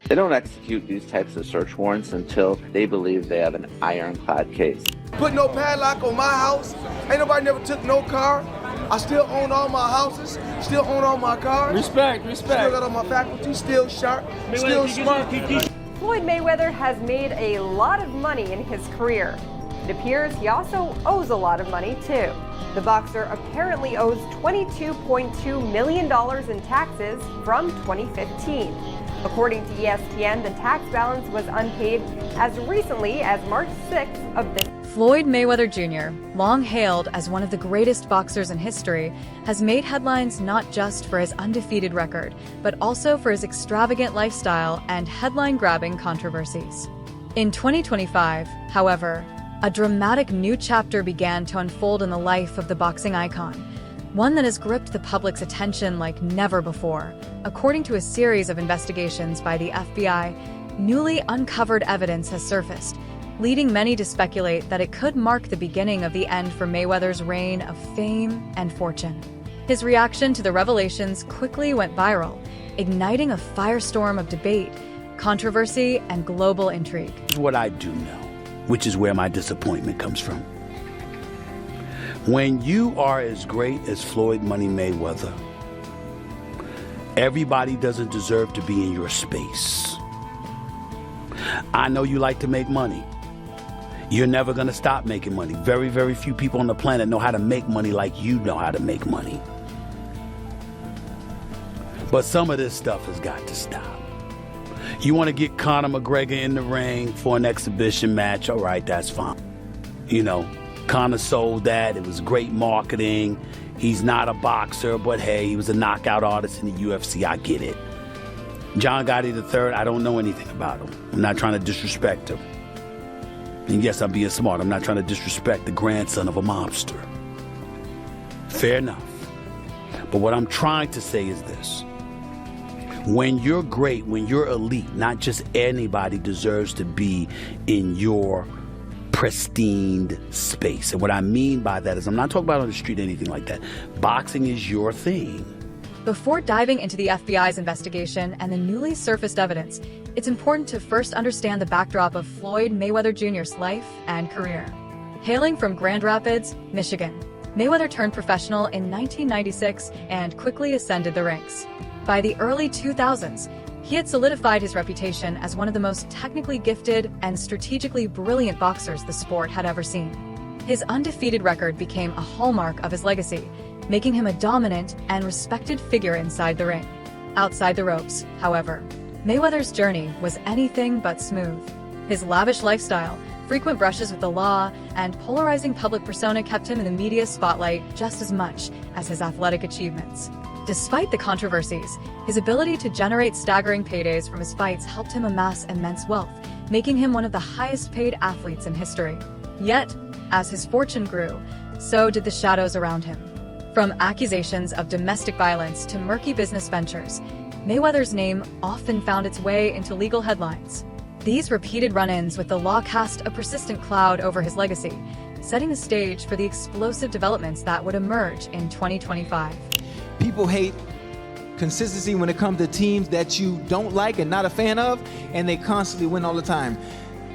They don't execute these types of search warrants until they believe they have an ironclad case. Put no padlock on my house. Ain't nobody never took no car. I still own all my houses, still own all my cars. Respect. Still got all my faculty, still sharp, still smart. Floyd Mayweather has made a lot of money in his career. It appears he also owes a lot of money too. The boxer apparently owes $22.2 million in taxes from 2015. According to ESPN, the tax balance was unpaid as recently as March 6th of this. Floyd Mayweather Jr., long hailed as one of the greatest boxers in history, has made headlines not just for his undefeated record, but also for his extravagant lifestyle and headline-grabbing controversies. In 2025, however, a dramatic new chapter began to unfold in the life of the boxing icon, one that has gripped the public's attention like never before. According to a series of investigations by the FBI, newly uncovered evidence has surfaced, leading many to speculate that it could mark the beginning of the end for Mayweather's reign of fame and fortune. His reaction to the revelations quickly went viral, igniting a firestorm of debate, controversy, and global intrigue. What I do know, which is where my disappointment comes from. When you are as great as Floyd Money Mayweather, everybody doesn't deserve to be in your space. I know you like to make money. You're never going to stop making money. Very, very few people on the planet know how to make money like you know how to make money. But some of this stuff has got to stop. You want to get Conor McGregor in the ring for an exhibition match, all right, that's fine. You know, Conor sold that. It was great marketing. He's not a boxer, but hey, he was a knockout artist in the UFC. I get it. John Gotti III, I don't know anything about him. I'm not trying to disrespect him. And yes, I'm being smart. I'm not trying to disrespect the grandson of a mobster. Fair enough. But what I'm trying to say is this. When you're great, when you're elite, not just anybody deserves to be in your pristine space. And what I mean by that is I'm not talking about on the street or anything like that. Boxing is your thing. Before diving into the FBI's investigation and the newly surfaced evidence, it's important to first understand the backdrop of Floyd Mayweather Jr.'s life and career. Hailing from Grand Rapids, Michigan, Mayweather turned professional in 1996 and quickly ascended the ranks. By the early 2000s, he had solidified his reputation as one of the most technically gifted and strategically brilliant boxers the sport had ever seen. His undefeated record became a hallmark of his legacy, making him a dominant and respected figure inside the ring. Outside the ropes, however, Mayweather's journey was anything but smooth. His lavish lifestyle, frequent brushes with the law, and polarizing public persona kept him in the media spotlight just as much as his athletic achievements. Despite the controversies, his ability to generate staggering paydays from his fights helped him amass immense wealth, making him one of the highest-paid athletes in history. Yet, as his fortune grew, so did the shadows around him. From accusations of domestic violence to murky business ventures, Mayweather's name often found its way into legal headlines. These repeated run-ins with the law cast a persistent cloud over his legacy, setting the stage for the explosive developments that would emerge in 2025. People hate consistency when it comes to teams that you don't like and not a fan of, and they constantly win all the time.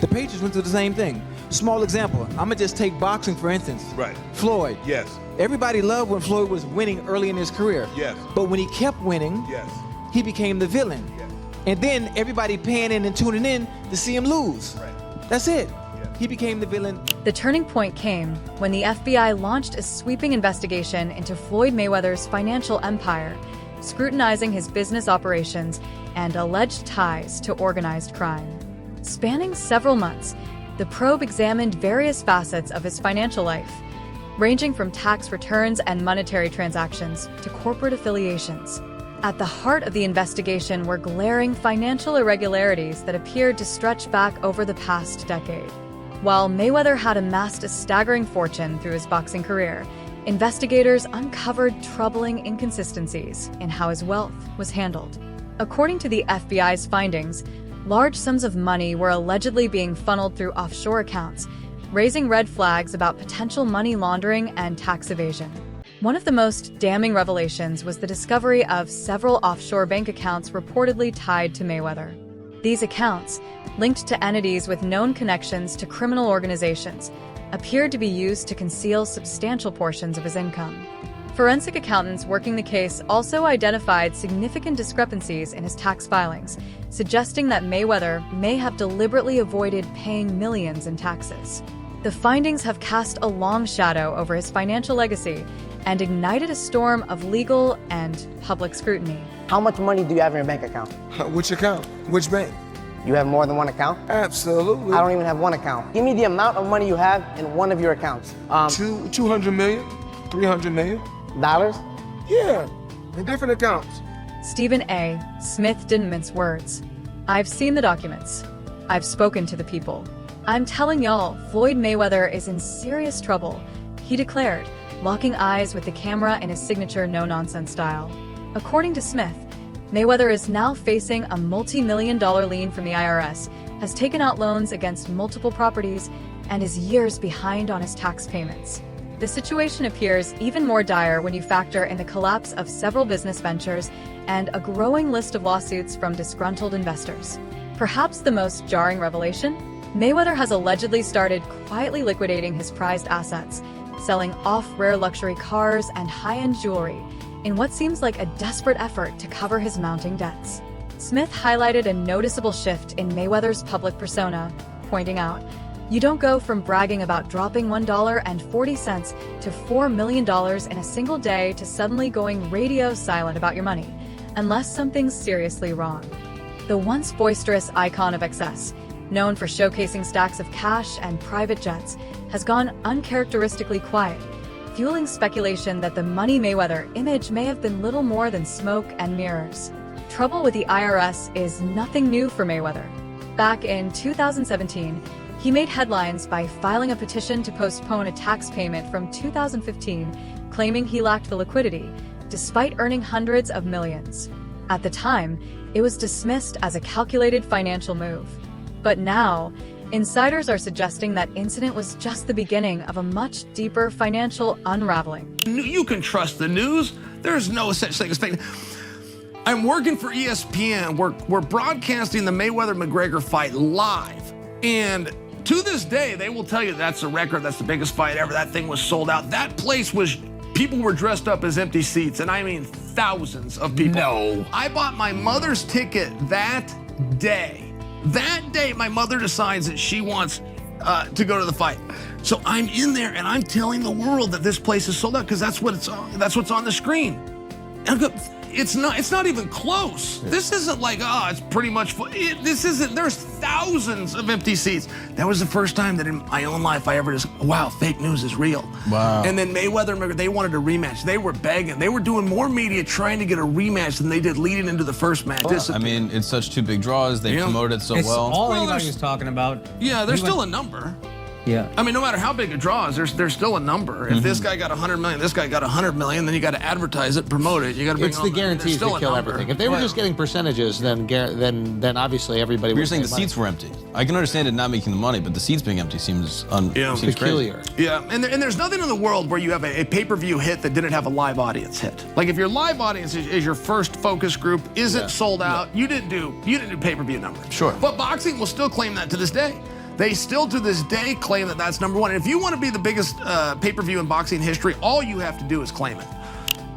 The Patriots went through the same thing. Small example, I'm gonna just take boxing for instance. Right. Floyd. Yes. Everybody loved when Floyd was winning early in his career. Yes. But when he kept winning, Yes. he became the villain. Yes. And then everybody paying in and tuning in to see him lose. Right. That's it. Yes. He became the villain. The turning point came when the FBI launched a sweeping investigation into Floyd Mayweather's financial empire, scrutinizing his business operations and alleged ties to organized crime. Spanning several months, the probe examined various facets of his financial life, ranging from tax returns and monetary transactions to corporate affiliations. At the heart of the investigation were glaring financial irregularities that appeared to stretch back over the past decade. While Mayweather had amassed a staggering fortune through his boxing career, investigators uncovered troubling inconsistencies in how his wealth was handled. According to the FBI's findings, large sums of money were allegedly being funneled through offshore accounts, raising red flags about potential money laundering and tax evasion. One of the most damning revelations was the discovery of several offshore bank accounts reportedly tied to Mayweather. These accounts, linked to entities with known connections to criminal organizations, appeared to be used to conceal substantial portions of his income. Forensic accountants working the case also identified significant discrepancies in his tax filings, suggesting that Mayweather may have deliberately avoided paying millions in taxes. The findings have cast a long shadow over his financial legacy and ignited a storm of legal and public scrutiny. How much money do you have in your bank account? Which account? Which bank? You have more than one account? Absolutely. I don't even have one account. Give me the amount of money you have in one of your accounts. 200 million, 300 million. Dollars? Yeah, in different accounts. Stephen A. Smith didn't mince words. I've seen the documents. I've spoken to the people. I'm telling y'all, Floyd Mayweather is in serious trouble, he declared, locking eyes with the camera in his signature no-nonsense style. According to Smith, Mayweather is now facing a multi-million-dollar lien from the IRS, has taken out loans against multiple properties, and is years behind on his tax payments. The situation appears even more dire when you factor in the collapse of several business ventures and a growing list of lawsuits from disgruntled investors. Perhaps the most jarring revelation? Mayweather has allegedly started quietly liquidating his prized assets, selling off rare luxury cars and high-end jewelry, in what seems like a desperate effort to cover his mounting debts. Smith highlighted a noticeable shift in Mayweather's public persona, pointing out, "You don't go from bragging about dropping $1.40 to $4 million in a single day to suddenly going radio silent about your money, unless something's seriously wrong." The once boisterous icon of excess, known for showcasing stacks of cash and private jets, has gone uncharacteristically quiet, fueling speculation that the Money Mayweather image may have been little more than smoke and mirrors. Trouble with the IRS is nothing new for Mayweather. Back in 2017, he made headlines by filing a petition to postpone a tax payment from 2015, claiming he lacked the liquidity, despite earning hundreds of millions. At the time, it was dismissed as a calculated financial move. But now, insiders are suggesting that incident was just the beginning of a much deeper financial unraveling. You can trust the news. There's no such thing as fake. I'm working for ESPN. We're broadcasting the Mayweather-McGregor fight live. And to this day, they will tell you that's a record. That's the biggest fight ever. That thing was sold out. That place was, people were dressed up as empty seats. And I mean thousands of people. No. I bought my mother's ticket that day. That day, my mother decides that she wants to go to the fight. So I'm in there and I'm telling the world that this place is sold out because that's what's on the screen. And I go, it's not even close. This isn't like, oh, it's pretty much full. This isn't, there's thousands of empty seats. That was the first time that in my own life I ever just, wow, fake news is real. Wow. And then Mayweather, they wanted a rematch. They were begging. They were doing more media trying to get a rematch than they did leading into the first match. I mean, it's such two big draws. They promoted it so It's well. all anybody was talking about. Yeah, there's still a number. Yeah. I mean, no matter how big a draw is, there's still a number. If this guy got 100 million, this guy got 100 million, then you got to advertise it, promote it. You got to bring. It's the guarantees that kill everything. If they were just getting percentages, then obviously everybody. You're saying the seats were empty. I can understand it not making the money, but the seats being empty seems seems peculiar. crazy. Yeah, and there's nothing in the world where you have a pay-per-view hit that didn't have a live audience hit. Like if your live audience is your first focus group, isn't sold out, you didn't do pay-per-view numbers. Sure. But boxing will still claim that to this day. They still to this day claim that that's number one. And if you want to be the biggest pay-per-view in boxing history, all you have to do is claim it.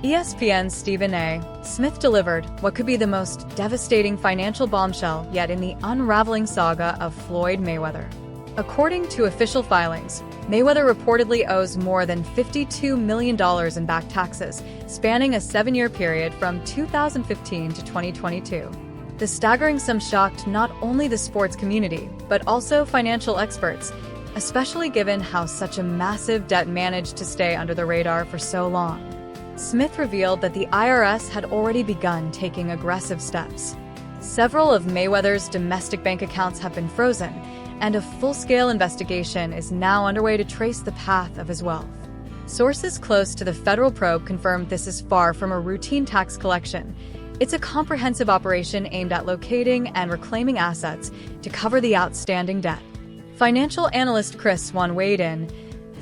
ESPN's Stephen A. Smith delivered what could be the most devastating financial bombshell yet in the unraveling saga of Floyd Mayweather. According to official filings, Mayweather reportedly owes more than $52 million in back taxes, spanning a 7-year period from 2015 to 2022. The staggering sum shocked not only the sports community, but also financial experts, especially given how such a massive debt managed to stay under the radar for so long. Smith revealed that the IRS had already begun taking aggressive steps. Several of Mayweather's domestic bank accounts have been frozen, and a full-scale investigation is now underway to trace the path of his wealth. Sources close to the federal probe confirmed this is far from a routine tax collection. It's a comprehensive operation aimed at locating and reclaiming assets to cover the outstanding debt. Financial analyst Chris Swan weighed in,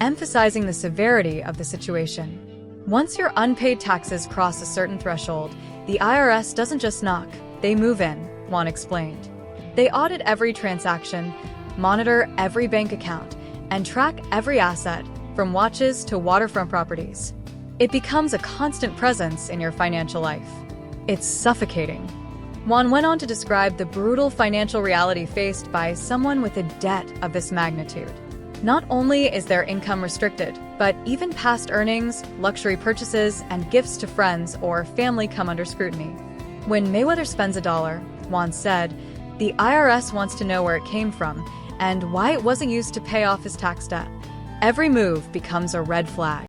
emphasizing the severity of the situation. Once your unpaid taxes cross a certain threshold, the IRS doesn't just knock, they move in, Swan explained. They audit every transaction, monitor every bank account, and track every asset, from watches to waterfront properties. It becomes a constant presence in your financial life. It's suffocating. Juan went on to describe the brutal financial reality faced by someone with a debt of this magnitude. Not only is their income restricted, but even past earnings, luxury purchases, and gifts to friends or family come under scrutiny. When Mayweather spends $1, Juan said, the IRS wants to know where it came from and why it wasn't used to pay off his tax debt. Every move becomes a red flag.